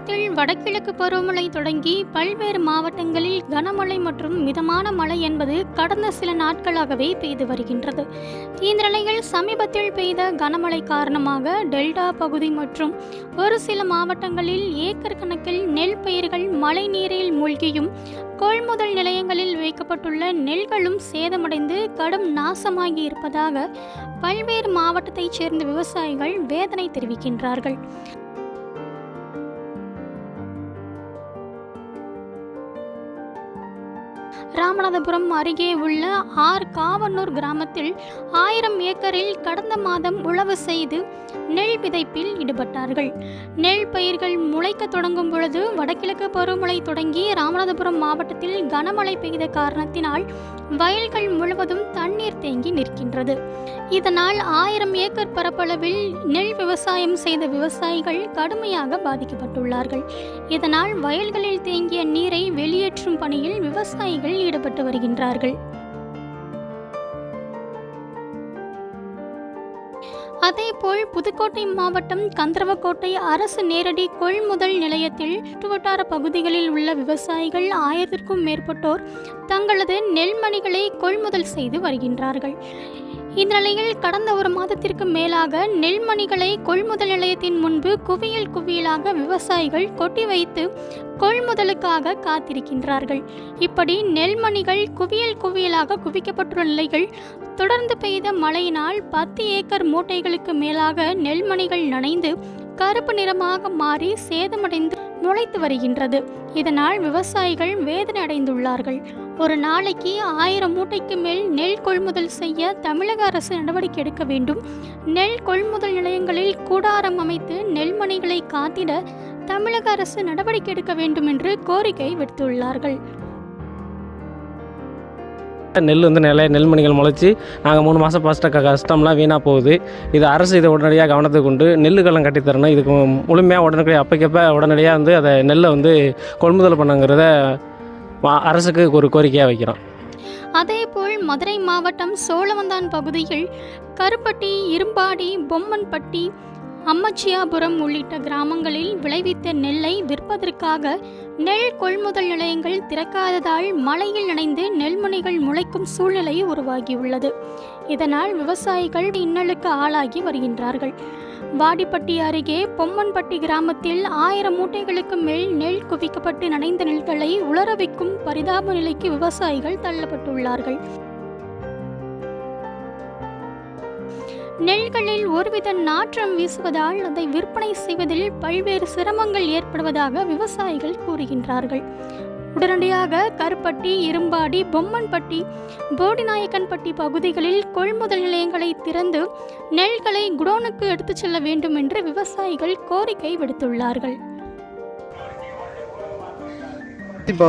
தமிழகத்தில் வடகிழக்கு பருவமழை தொடங்கி பல்வேறு மாவட்டங்களில் கனமழை மற்றும் மிதமான மழை என்பது கடந்த சில நாட்களாகவே பெய்து வருகின்றது. இந்த நிலையில் சமீபத்தில் பெய்த கனமழை காரணமாக டெல்டா பகுதி மற்றும் ஒரு சில மாவட்டங்களில் ஏக்கர் கணக்கில் நெல் பயிர்கள் மழை நீரில் மூழ்கியும் கொள்முதல் நிலையங்களில் வைக்கப்பட்டுள்ள நெல்களும் சேதமடைந்து கடும் நாசமாகி இருப்பதாக பல்வேறு மாவட்டத்தைச் சேர்ந்த விவசாயிகள் வேதனை தெரிவிக்கின்றார்கள். ராமநாதபுரம் அருகே உள்ள காவனூர் கிராமத்தில் 1000 ஏக்கரில் கடந்த மாதம் உழவு செய்து நெல் விதைப்பில் ஈடுபட்டார்கள். நெல் பயிர்கள் முளைக்க தொடங்கும் பொழுது வடகிழக்கு பருவமழை தொடங்கி ராமநாதபுரம் மாவட்டத்தில் கனமழை பெய்த காரணத்தினால் வயல்கள் முழுவதும் தண்ணீர் தேங்கி நிற்கின்றது. இதனால் 1000 ஏக்கர் பரப்பளவில் நெல் விவசாயம் செய்த விவசாயிகள் கடுமையாக பாதிக்கப்பட்டுள்ளார்கள். இதனால் வயல்களில் தேங்கிய நீரை வெளியேற்றும் பணியில் விவசாயிகள் ஈடுபட்டு வருகின்றார்கள். அதேபோல் புதுக்கோட்டை மாவட்டம் கந்தரவக்கோட்டை அரசு நேரடி கொள்முதல் நிலையத்தில் சுற்றுவட்டார பகுதிகளில் உள்ள விவசாயிகள் 1000க்கும் மேற்பட்டோர் தங்களது நெல்மணிகளை கொள்முதல் செய்து வருகின்றார்கள். இந்த நிலையில் கடந்த ஒரு மாதத்திற்கு மேலாக நெல்மணிகளை கொள்முதல் நிலையத்தின் முன்பு குவியலாக விவசாயிகள் கொட்டி வைத்து கொள்முதலுக்காக காத்திருக்கின்றார்கள். இப்படி நெல்மணிகள் குவியலாக குவிக்கப்பட்டுள்ள நிலையில் தொடர்ந்து பெய்த மழையினால் 10 ஏக்கர் மூட்டைகளுக்கு மேலாக நெல்மணிகள் நனைந்து கருப்பு நிறமாக மாறி சேதமடைந்து முளைத்து வருகின்றது. இதனால் விவசாயிகள் வேதனை அடைந்துள்ளார்கள். ஒரு நாளைக்கு 1000 மூட்டைக்கு மேல் நெல் கொள்முதல் செய்ய தமிழக அரசு நடவடிக்கை எடுக்க வேண்டும். நெல் கொள்முதல் நிலையங்களில் கூடாரம் அமைத்து நெல்மணிகளை காத்திட தமிழக அரசு நடவடிக்கை எடுக்க வேண்டும் என்று கோரிக்கை விடுத்துள்ளார்கள். நெல் நெல்மணிகள் முளைச்சி நாங்கள் 3 மாதம் பஸ்ட்ட கஷ்டம்லாம் வீணாக போகுது. இது அரசு இதை உடனடியாக கவனத்துக்கு கொண்டு நெல்லுக்கெல்லாம் கட்டித்தரணும். இதுக்கு முழுமையாக உடனடியாக அப்பக்கப்போ உடனடியாக அதை நெல்லை கொள்முதல் பண்ணுங்கிறத அரசுக்கு ஒரு கோரிக்கையாக வைக்கிறோம். அதேபோல் மதுரை மாவட்டம் சோழவந்தான் பகுதியில் கருப்பட்டி, இரும்பாடி, பொம்மன்பட்டி, அம்மச்சியாபுரம் உள்ளிட்ட கிராமங்களில் விளைவித்த நெல்லை விற்பதற்காக நெல் கொள்முதல் நிலையங்கள் திறக்காததால் மழையில் நனைந்து நெல்மணிகள் முளைக்கும் சூழ்நிலை உருவாகியுள்ளது. இதனால் விவசாயிகள் இன்னலுக்கு ஆளாகி வருகின்றார்கள். வாடிப்பட்டி அருகே பொம்மன்பட்டி கிராமத்தில் 1000 மூட்டைகளுக்கு மேல் நெல் குவிக்கப்பட்டு நனைந்த நெல்களை உலர வைக்கும் பரிதாப நிலைக்கு விவசாயிகள் தள்ளப்பட்டுள்ளார்கள். நெல்களில் ஒருவித நாற்றம் வீசுவதால் அதை விற்பனை செய்வதில் பல்வேறு சிரமங்கள் ஏற்படுவதாக விவசாயிகள் கூறுகின்றார்கள். உடனடியாக கருப்பட்டி, இரும்பாடி, பொம்மன்பட்டி, போடிநாயக்கன்பட்டி பகுதிகளில் கொள்முதல் நிலையங்களை திறந்து நெல்களை குடோனுக்கு எடுத்துச் செல்ல வேண்டும் என்று விவசாயிகள் கோரிக்கை விடுத்துள்ளார்கள். இப்போ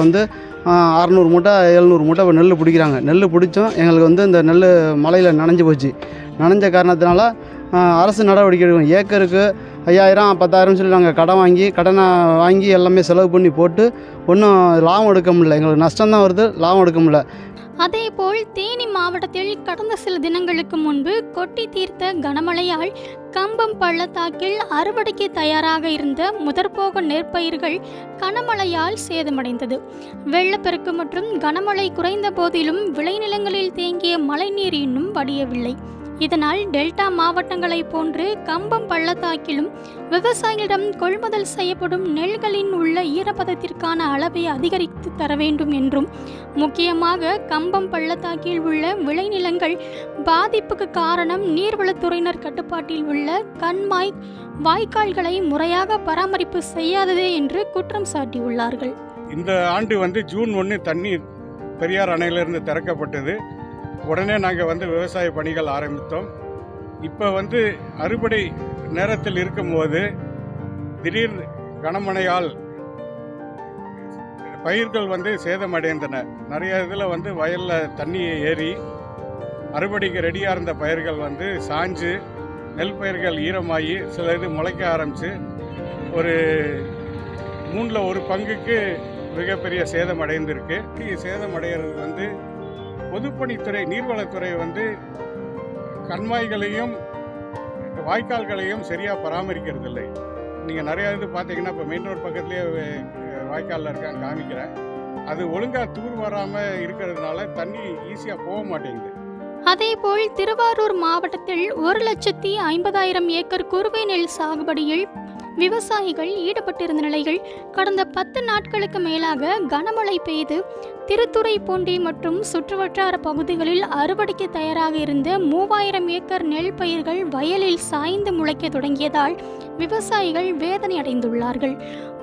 600 மூட்டை 700 மூட்டை நெல் பிடிக்கிறாங்க. நெல் பிடிச்சோம் எங்களுக்கு இந்த நெல் மழையில் நனைஞ்சு போச்சு. நனைஞ்ச காரணத்தினால அரசு நடவடிக்கை எடுக்கணும். ஏக்கருக்கு 5000 10,000 சொல்லி நாங்கள் கடனை வாங்கி எல்லாமே செலவு பண்ணி போட்டு ஒன்றும் லாபம் எடுக்க முடியல. எங்களுக்கு நஷ்டம்தான் வருது, லாபம் எடுக்க முடியல. அதேபோல் தேனி மாவட்டத்தில் கடந்த சில தினங்களுக்கு முன்பு கொட்டி தீர்த்த கனமழையால் கம்பம் பள்ளத்தாக்கில் அறுவடைக்கு தயாராக இருந்த முதற்போக நெற்பயிர்கள் கனமழையால் சேதமடைந்தது. வெள்ளப்பெருக்கு மற்றும் கனமழை குறைந்த போதிலும் விளைநிலங்களில் தேங்கிய மழைநீர் இன்னும் வடியவில்லை. இதனால் டெல்டா மாவட்டங்களை போன்று கம்பம் பள்ளத்தாக்கிலும் விவசாயிகளிடம் கொள்முதல் செய்யப்படும் நெல்களின் உள்ள ஈரப்பதத்திற்கான அளவை அதிகரித்து தர வேண்டும் என்றும், முக்கியமாக கம்பம் பள்ளத்தாக்கில் உள்ள விளைநிலங்கள் பாதிப்புக்கு காரணம் நீர்வளத்துறையினர் கட்டுப்பாட்டில் உள்ள கண்மாய், வாய்க்கால்களை முறையாக பராமரிப்பு செய்யாததே என்று குற்றம் சாட்டியுள்ளார்கள். இந்த ஆண்டு ஜூன் 1 தண்ணீர் பெரியார் அணையிலிருந்து திறக்கப்பட்டது. உடனே நாங்கள் விவசாய பணிகள் ஆரம்பித்தோம். இப்போ அறுவடை நேரத்தில் இருக்கும்போது திடீர் கனமழையால் பயிர்கள் சேதமடைந்தன. நிறைய இதில் வயலில் தண்ணி ஏறி அறுவடைக்கு ரெடியாக இருந்த பயிர்கள் சாஞ்சு நெல் பயிர்கள் ஈரமாகி சில இது முளைக்க ஆரம்பித்து ஒரு 3ல் 1 பங்குக்கு மிகப்பெரிய சேதம் அடைந்திருக்கு. சேதமடைகிறது பொதுப்பணித்துறை, நீர்வளத்துறை கண்மாய்களையும் வாய்க்கால்களையும் சரியாக பராமரிக்கிறதில்லை. நீங்கள் நிறையா இது பார்த்தீங்கன்னா இப்போ மெயின் ரோடு பக்கத்துலேயே வாய்க்காலில் இருக்கான்னு காமிக்கிறேன். அது ஒழுங்காக தூர் வராமல் இருக்கிறதுனால தண்ணி ஈஸியாக போக மாட்டேங்குது. அதேபோல் திருவாரூர் மாவட்டத்தில் 1,50,000 ஏக்கர் குறுவை நெல் சாகுபடியில் விவசாயிகள் ஈடுபட்டிருந்த நிலையில் கடந்த 10 நாட்களுக்கு மேலாக கனமழை பெய்து திருத்துறைப்பூண்டி மற்றும் சுற்றுவட்டார பகுதிகளில் அறுவடைக்கு தயாராக இருந்த 3,000 ஏக்கர் நெல் பயிர்கள் வயலில் சாய்ந்து முளைக்க தொடங்கியதால் விவசாயிகள் வேதனை அடைந்துள்ளார்கள்.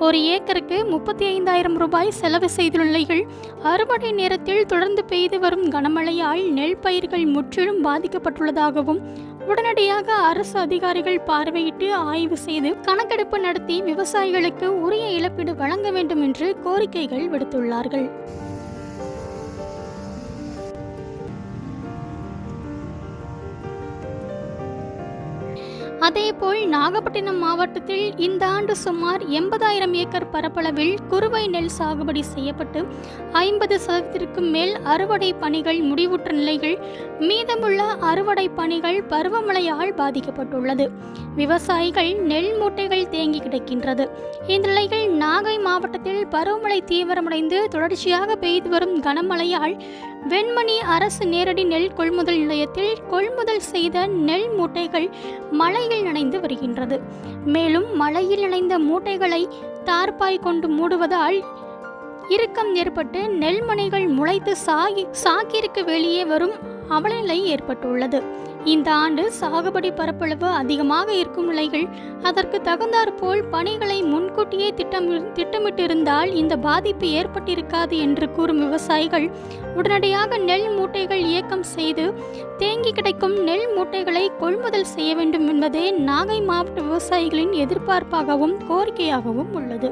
ஒரு ஏக்கருக்கு 35,000 ரூபாய் செலவு செய்துள்ள நிலையில் அறுவடை நேரத்தில் தொடர்ந்து பெய்து வரும் கனமழையால் நெல் பயிர்கள் முற்றிலும் பாதிக்கப்பட்டுள்ளதாகவும் உடனடியாக அரசு அதிகாரிகள் பார்வையிட்டு ஆய்வு செய்து கணக்கெடுப்பு நடத்தி விவசாயிகளுக்கு உரிய இழப்பீடு வழங்க வேண்டும் என்று கோரிக்கைகள் விடுத்துள்ளார்கள். அதேபோல் நாகப்பட்டினம் மாவட்டத்தில் இந்த ஆண்டு சுமார் 80,000 ஏக்கர் பரப்பளவில் குறுவை நெல் சாகுபடி செய்யப்பட்டு 50% மேல் அறுவடை பணிகள் முடிவுற்ற நிலையில் மீதமுள்ள அறுவடை பணிகள் பருவமழையால் பாதிக்கப்பட்டுள்ளது. விவசாயிகள் நெல் மூட்டைகள் தேங்கி கிடக்கின்றது. இந்த நிலையில் நாகை மாவட்டத்தில் பருவமழை தீவிரமடைந்து தொடர்ச்சியாக பெய்து வரும் கனமழையால் வெண்மணி அரசு நேரடி நெல் கொள்முதல் நிலையத்தில் கொள்முதல் செய்த நெல் மூட்டைகள் மழையில் நனைந்து வருகின்றது. மேலும் மழையில் நனைந்த மூட்டைகளை தார்பாய் கொண்டு மூடுவதால் இறுக்கம் ஏற்பட்டு நெல்மணிகள் முளைத்து சாக்கிற்கு வெளியே வரும் அவலநிலை ஏற்பட்டுள்ளது. இந்த ஆண்டு சாகுபடி பரப்பளவு அதிகமாக இருக்கும் நிலையில் அதற்கு தகுந்தாற்போல் பணிகளை முன்கூட்டியே திட்டமிட்டிருந்தால் இந்த பாதிப்பு ஏற்பட்டிருக்காது என்று கூறும் விவசாயிகள் உடனடியாக நெல் மூட்டைகள் இயக்கம் செய்து தேங்கி கிடைக்கும் நெல் மூட்டைகளை கொள்முதல் செய்ய வேண்டும் என்பதே நாகை மாவட்ட விவசாயிகளின் எதிர்பார்ப்பாகவும் கோரிக்கையாகவும் உள்ளது.